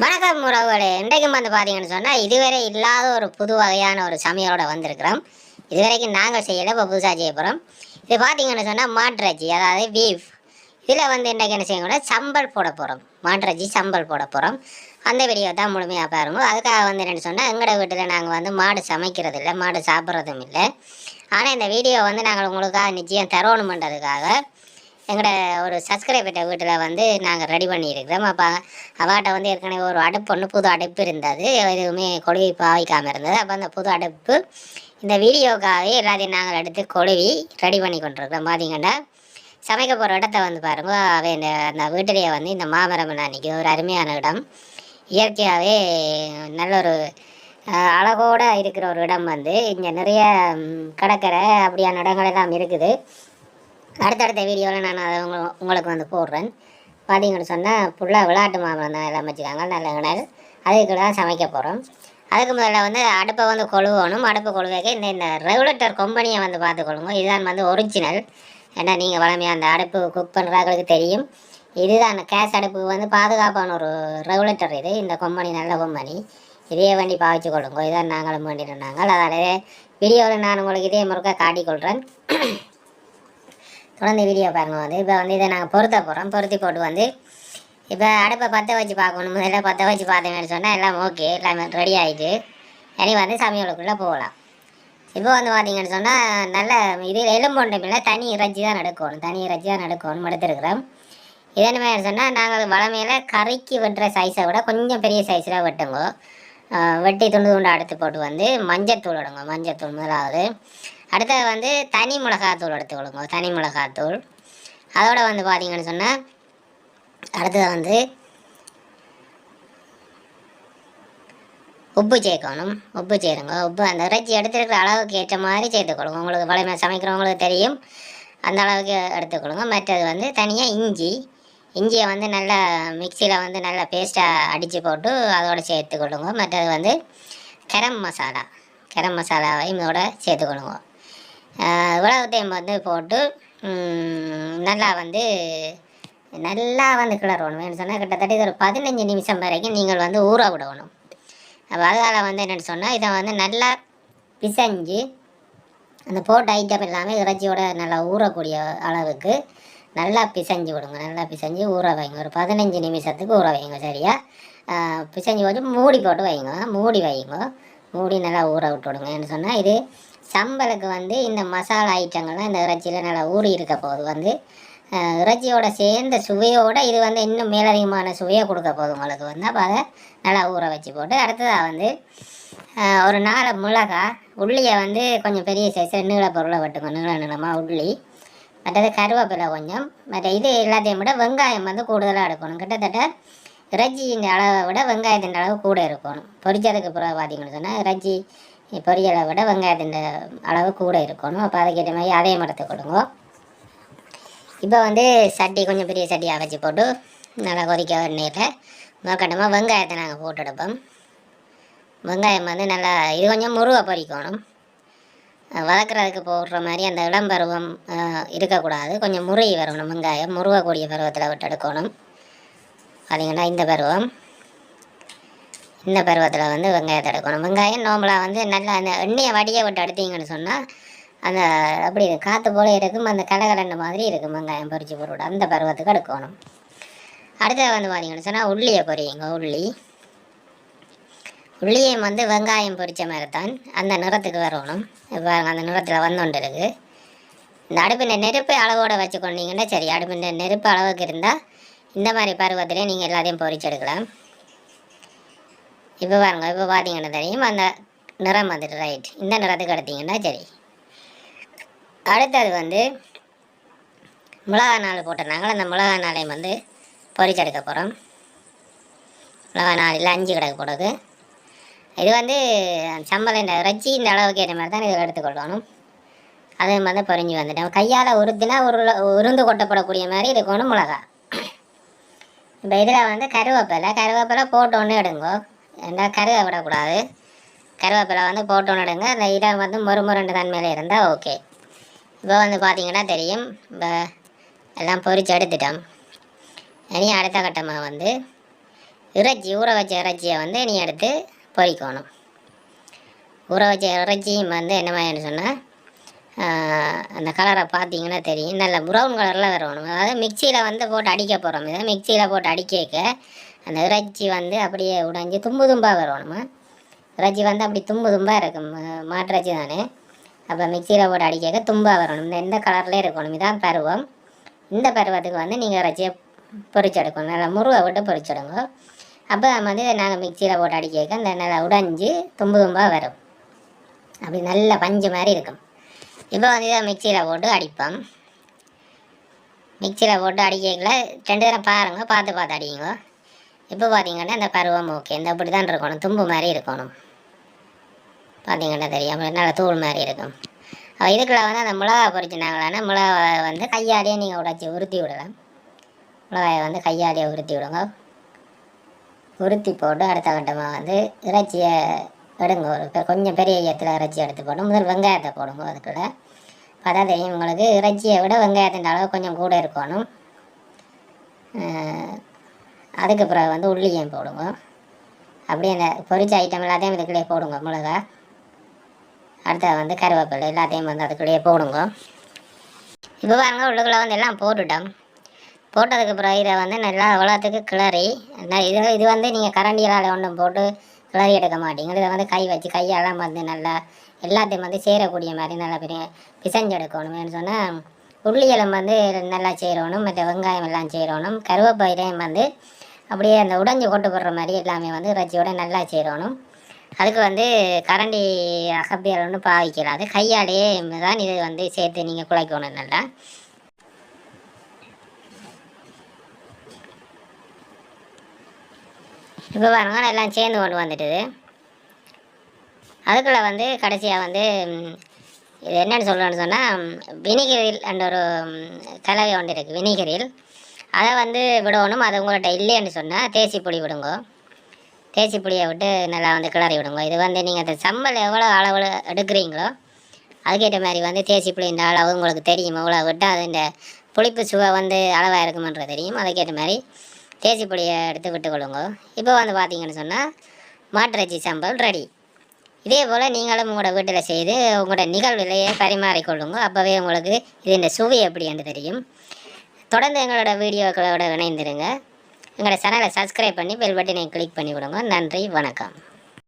வணக்கம் உறவுகளே. இன்றைக்கும் பார்த்தீங்கன்னு சொன்னால் இதுவரை இல்லாத ஒரு புது வகையான ஒரு சமையலோட வந்திருக்கிறோம். இதுவரைக்கும் நாங்கள் செய்யலை, இப்போ புதுசாக செய்ய போகிறோம். இது பார்த்தீங்கன்னு சொன்னால் மாட்டிறைச்சி, அதாவது பீஃப். இதில் இன்றைக்கு என்ன செய்யணும், சம்பல் போட போகிறோம். மாட்டிறைச்சி சம்பல் போட போகிறோம். அந்த வீடியோ தான் முழுமையாக பாருங்க. அதுக்காக என்னென்னு சொன்னால் எங்களோட வீட்டில் நாங்கள் மாடு சமைக்கிறது இல்லை, மாடு சாப்பிட்றதும் இல்லை. ஆனால் இந்த வீடியோ நாங்கள் உங்களுக்காக நிச்சயம் தரணுமென்றதுக்காக எங்களோட ஒரு சப்ஸ்கிரைபர்கிட்ட வீட்டில் நாங்கள் ரெடி பண்ணியிருக்கிறோம். அப்போ அவாட்ட ஏற்கனவே ஒரு அடுப்பு புது அடுப்பு இருந்தது, எதுவுமே கொழுவி பாவிக்காமல் இருந்தது. அப்போ அந்த புது அடுப்பு இந்த வீடியோக்காகவே எல்லாத்தையும் நாங்கள் எடுத்து கொழுவி ரெடி பண்ணி கொண்டிருக்கிறோம். பார்த்தீங்கன்னா சமைக்க போகிற இடத்த பாருங்க, அவை அந்த வீட்டிலேயே இந்த மாமரம் அன்றைக்கி ஒரு அருமையான இடம், இயற்கையாகவே நல்ல ஒரு அழகோடு இருக்கிற ஒரு இடம். இங்கே நிறைய கடற்கரை அப்படியான இடங்கள் எல்லாம் இருக்குது. அடுத்தடுத்த வீடியோவில் நான் அதை உங்களுக்கு போடுறேன். பார்த்தீங்கன்னு சொன்னால் ஃபுல்லாக விளையாட்டு மாமரம் தான் எல்லாம் வச்சுக்காங்க, நல்ல கிணறு. அதுக்கு தான் சமைக்க போகிறோம். அதுக்கு முதல்ல அடுப்பை கொழுவணும். அடுப்பு கொழுவைக்க இந்த ரெகுலேட்டர் கம்பெனியை பார்த்துக்கொள்ளுங்க. இதுதான் ஒரிஜினல். ஏன்னா நீங்கள் வளமையாக அந்த அடுப்பு குக் பண்ணுறாங்களுக்கு தெரியும். இதுதான் கேஸ் அடுப்பு பாதுகாப்பான ஒரு ரெகுலேட்டர். இந்த கம்பெனி நல்ல கம்பெனி, இதே வண்டி பாவிச்சு கொள்ளுங்க. இதான் நாங்களும் வேண்டிட்டு நாங்கள். அதால் வீடியோவில் நான் உங்களுக்கு இதே முறுக்க காட்டிக்கொள்கிறேன். தொடர்ந்து வீடியோ பாருங்கள். இப்போ இதை நாங்கள் பொருத்த போகிறோம். பொருத்தி போட்டு இப்போ அடுப்பை பற்ற வச்சு பார்க்கணும். முதல்ல பற்ற வச்சு பார்த்தேன்னு சொன்னால் எல்லாம் ஓகே, எல்லாமே ரெடி ஆகிட்டு இனி சமையலுக்குள்ளே போகலாம். இப்போ பார்த்தீங்கன்னு சொன்னால் நல்ல இது எலும்பொன்றுமில்லை, தனி இறைச்சி தான் எடுக்கணும். தனி இறைச்சி தான் எடுக்கணும் எடுத்துருக்குறோம். இதே சொன்னால் நாங்கள் வளமையில் கறிக்கு வெட்டுற சைஸை விட கொஞ்சம் பெரிய சைஸில் வெட்டுங்க. வெட்டி துண்டு துண்டு அடுத்து போட்டு மஞ்சத்தூள் எடுங்க. மஞ்சத்தூள் முதலாவது. அடுத்தது தனி மிளகாத்தூள் எடுத்துக்கொள்ளுங்க. தனி மிளகாத்தூள் அதோட பார்த்தீங்கன்னு சொன்னால் அடுத்தது உப்பு சேர்க்கணும். உப்பு சேருங்க. உப்பு அந்த இறைச்சி எடுத்துருக்கிற அளவுக்கு ஏற்ற மாதிரி சேர்த்துக்கொள்ளுங்க. உங்களுக்கு வளமையாக சமைக்கிறவங்களுக்கு தெரியும், அந்த அளவுக்கு எடுத்துக்கொள்ளுங்க. மற்றது தனியாக இஞ்சியை நல்லா மிக்சியில் நல்லா பேஸ்ட்டாக அடித்து போட்டு அதோடு சேர்த்துக்கொள்ளுங்க. மற்றது கரம் மசாலாவையும் இதோட சேர்த்துக்கொள்ளுங்க. உலகத்தையும் போட்டு நல்லா கிளறணும். வேணும் சொன்னால் கிட்டத்தட்ட இது ஒரு 15 நிமிஷம் வரைக்கும் நீங்கள் ஊற விடணும். அப்போ அதனால் என்னென்னு சொன்னால் இதை நல்லா பிசைஞ்சு அந்த போட்ட ஐட்டம் எல்லாமே இறைச்சியோட நல்லா ஊறக்கூடிய அளவுக்கு நல்லா பிசைஞ்சு விடுங்க. நல்லா பிசைஞ்சு ஊற வைங்க. ஒரு 15 நிமிஷத்துக்கு ஊற வைங்க. சரியா பிசைஞ்சு வச்சு மூடி போட்டு வைங்க. மூடி நல்லா ஊற விட்டு விடுங்க. என்ன சொன்னால் இது சம்பலுக்கு இந்த மசாலா ஐட்டங்கள்லாம் இந்த இறைச்சியில் நல்லா ஊறி இருக்க போது இறைச்சியோட சேர்ந்த சுவையோடு இது இன்னும் மேலதிகமான சுவையை கொடுக்க போகுது உங்களுக்கு. அப்போ அதை நல்லா ஊற வச்சு போட்டு அடுத்ததாக ஒரு 4 மிளகாய், உள்ளியை கொஞ்சம் பெரிய சைஸில் நீள பொருளை வெட்டுங்க. நீளமாக உள்ளி, மற்றது கருவேப்பிலை கொஞ்சம், மற்ற இது எல்லாத்தையும் விட வெங்காயம் கூடுதலாக எடுக்கணும். கிட்டத்தட்ட இறைச்சியின் அளவை விட வெங்காயத்தின் அளவு கூட இருக்கணும். பொரிச்சதுக்கு பிறகு பார்த்தீங்கன்னு சொன்னால் இறைச்சி பொரியலை விட வெங்காயத்தின் அளவு கூட இருக்கணும். அப்போ அதுக்கேற்ற மாதிரி அதையும் எடுத்துக்கொள்ளுங்க. இப்போ சட்டி கொஞ்சம் பெரிய சட்டியாக வச்சு போட்டு நல்லா கொதிக்க எண்ணெயில் முதற்கட்டமாக வெங்காயத்தை நாங்கள் போட்டு எடுப்போம். வெங்காயம் நல்லா இது கொஞ்சம் முருகை பொரிக்கணும். வதக்கிறதுக்கு போடுற மாதிரி அந்த இளம்பருவம் இருக்கக்கூடாது, கொஞ்சம் முருகி வரணும். வெங்காயம் முருகக்கூடிய பருவத்தில் விட்டு எடுக்கணும். பார்த்தீங்கன்னா இந்த பருவத்தில் வெங்காயத்தை எடுக்கணும். வெங்காயம் நார்மலாக நல்லா அந்த எண்ணெயை வடியை விட்டு எடுத்தீங்கன்னு சொன்னால் அந்த அப்படி காற்று போல இருக்கும், அந்த கலகலண்ட மாதிரி இருக்கும். வெங்காயம் பொரிச்சு போட்டு அந்த பருவத்துக்கு எடுக்கணும். அடுத்தது பார்த்தீங்கன்னு சொன்னால் உள்ளியை பொரியுங்க. உள்ளியும் வெங்காயம் பொரித்த மாதிரி தான் அந்த நிறத்துக்கு வரணும். இப்போ அந்த நிறத்தில் வந்துண்டு இருக்குது. இந்த அடுப்பின் நெருப்பு அளவோடு வச்சுக்கொண்டீங்கன்னா சரி. அடுப்பின் நெருப்பு அளவுக்கு இருந்தால் இந்த மாதிரி பருவத்திலே நீங்கள் எல்லாத்தையும் பொரிச்செடுக்கலாம். இப்போ பாருங்க, இப்போ பார்த்தீங்கன்னா தெரியும் அந்த நிறம் ரைட். இந்த நிறத்துக்கு எடுத்தீங்கன்னா சரி. அடுத்தது மிளகா நாள் போட்டிருந்தாங்க. அந்த மிளகா நாளையும் பொரிச்செடுக்க போகிறோம். மிளகா நாளில் 5 கிடக்கு போடுறது. இது சம்பளம் இந்த இறைச்சி இந்த அளவுக்கு ஏற்ற மாதிரி தான் இதில் எடுத்துக்கொள்ளணும். அது பொரிஞ்சு வந்துட்டோம். கையால் உருத்தினா உருந்து கொட்டப்படக்கூடிய மாதிரி இருக்கணும் மிளகா. இப்போ இதில் கருவேப்பிலை போட்டோன்னு எடுங்கோ. ஏன்னா கருவை விடக்கூடாது. கருவேப்பிலை போட்டோன்னு எடுங்க. அந்த இடம் மொறுமொருண்டு தன்மையில் இருந்தால் ஓகே. இப்போ பார்த்தீங்கன்னா தெரியும், இப்போ எல்லாம் பொரிச்சு எடுத்துட்டோம். இனி அடுத்த கட்டமாக ஊற வச்ச இறைச்சியை வந்து நீ எடுத்து பொரிக்கணும். ஊற வச்ச இறைச்சியும் வந்து என்ன மாதிரின்னு சொன்னால் அந்த கலரை பார்த்தீங்கன்னா தெரியும், நல்ல ப்ரௌன் கலரில் வரணும். அதாவது மிக்சியில் வந்து போட்டு அடிக்க போகிறோம். இதை மிக்சியில் போட்டு அடிக்க அந்த இறைச்சி வந்து அப்படியே உடைஞ்சி தும்பு தும்பாக வரணுமா. இறைச்சி வந்து அப்படி தும்பு தும்பாக இருக்கும், மாட்டிறைச்சி தானே. அப்போ மிக்சியில் போட்டு அடிக்க தும்பாக வரணும். இந்த கலர்லேயே இருக்கணும். இதுதான் பருவம். இந்த பருவத்துக்கு வந்து நீங்கள் இறைச்சியை பொரிச்செடுக்கணும். நல்லா முருகை விட்டு பொரிச்செடுங்க. அப்போ வந்து நாங்கள் மிக்சியில் போட்டு அடிக்க இந்த நல்லா உடைஞ்சி தும்பு தும்பாக வரும். அப்படி நல்ல பஞ்சு மாதிரி இருக்கும். இப்போ வந்து இதை மிக்சியில் போட்டு அடிப்போம். மிக்சியில் போட்டு அடிக்கல 2 தடவை பாருங்கள், பார்த்து அடிங்க. இப்போ பார்த்தீங்கன்னா இந்த பருவம் ஓகே, இந்த அப்படி தான் இருக்கணும், தும்பு மாதிரி இருக்கணும். பார்த்தீங்கன்னா தெரியும், நல்லா தூள் மாதிரி இருக்கும். இதுக்குள்ள வந்து அந்த மிளகா பொரிச்சுனாங்களான்னா மிளகா வந்து கையாலேயே நீங்கள் உடைச்சி உருத்தி விடலாம். மிளகாயை வந்து கையாலேயே உருத்தி விடுங்க. உருத்தி போட்டு அடுத்த கட்டமாக வந்து இறைச்சியை எடுங்க. கொஞ்சம் பெரிய ஈயத்தில் இறைச்சி எடுத்து போட்டு முதல் வெங்காயத்தை போடுங்க. அதுக்குள்ள பார்த்தா தெரியும் உங்களுக்கு, இறைச்சியை விட வெங்காயத்தின் அளவு கொஞ்சம் கூட இருக்கணும். அதுக்கு பிறகு வந்து உள்ளியும் போடுங்க. அப்படியே அந்த பொரிச்ச ஐட்டம் எல்லாத்தையும் இதுக்குள்ளேயே போடுங்க. மிளகா, அடுத்த வந்து கருவேப்பிலை எல்லாத்தையும் வந்து அதுக்குள்ளேயே போடுங்க. இப்போ பாருங்க, உள்ளுக்குள்ளே வந்து எல்லாம் போட்டுட்டோம். போட்டதுக்கு பிறகு இதை வந்து நல்லா அவ்வளோத்துக்கு கிளறி, இது வந்து நீங்கள் கரண்டியால் ஒன்றும் போட்டு கிளறி எடுக்க மாட்டீங்க. இதை வந்து கை வச்சு கையெல்லாம் வந்து நல்லா எல்லாத்தையும் வந்து சேரக்கூடிய மாதிரி நல்லா பெரிய பிசைஞ்சு எடுக்கணும்னு சொன்னால் உள்ளியலம் வந்து நல்லா சேரணும். மற்ற வெங்காயம் எல்லாம் சேரணும். கருவேப்பிலையும் வந்து அப்படியே அந்த உடைஞ்சி கொண்டு போடுற மாதிரி எல்லாமே வந்து இறைச்சியோட நல்லா சேரணும். அதுக்கு வந்து கரண்டி அகப்பியல் ஒன்று பாவிக்கிறாது, கையாலேயே தான் இது வந்து சேர்த்து நீங்கள் குழைக்கணும் நல்லா. இப்போ பாருங்க, எல்லாம் சேர்ந்து கொண்டு வந்துட்டுது. அதுக்குள்ளே வந்து கடைசியாக வந்து இது என்னென்னு சொல்கிறேன்னு சொன்னால் வினிகரில் என்ற ஒரு கலவை ஒன்று இருக்குது. வினிகரில் அதை வந்து விடணும். அது உங்கள்கிட்ட இல்லைன்னு சொன்னால் தேசி புளி விடுங்க. தேசி புளியை விட்டு நல்லா வந்து கிளறி விடுங்க. இது வந்து நீங்கள் அந்த சம்பல் எவ்வளோ அளவில் எடுக்கிறீங்களோ அதுக்கேற்ற மாதிரி வந்து தேசி புளி இந்த அளவு உங்களுக்கு தெரியும். எவ்வளோ விட்டால் அது இந்த புளிப்பு சுவை வந்து அளவாக இருக்குமென்றது தெரியும். அதுக்கேற்ற மாதிரி தேசி புளியை எடுத்து விட்டுக்கொள்ளுங்க. இப்போ வந்து பார்த்தீங்கன்னு சொன்னால் மாட்டிறைச்சி சம்பல் ரெடி. இதே போல் நீங்களும் உங்களோட வீட்டில் செய்து உங்களோட நிகழ்விலையே பரிமாறிக்கொள்ளுங்க. அப்போவே உங்களுக்கு இது இந்த சுவை எப்படி என்று தெரியும். தொடர்ந்து எங்களோட வீடியோக்களோட இணைந்திருங்க. எங்களோட சேனலை சப்ஸ்கிரைப் பண்ணி பெல் பட்டனை கிளிக் பண்ணி விடுங்க. நன்றி, வணக்கம்.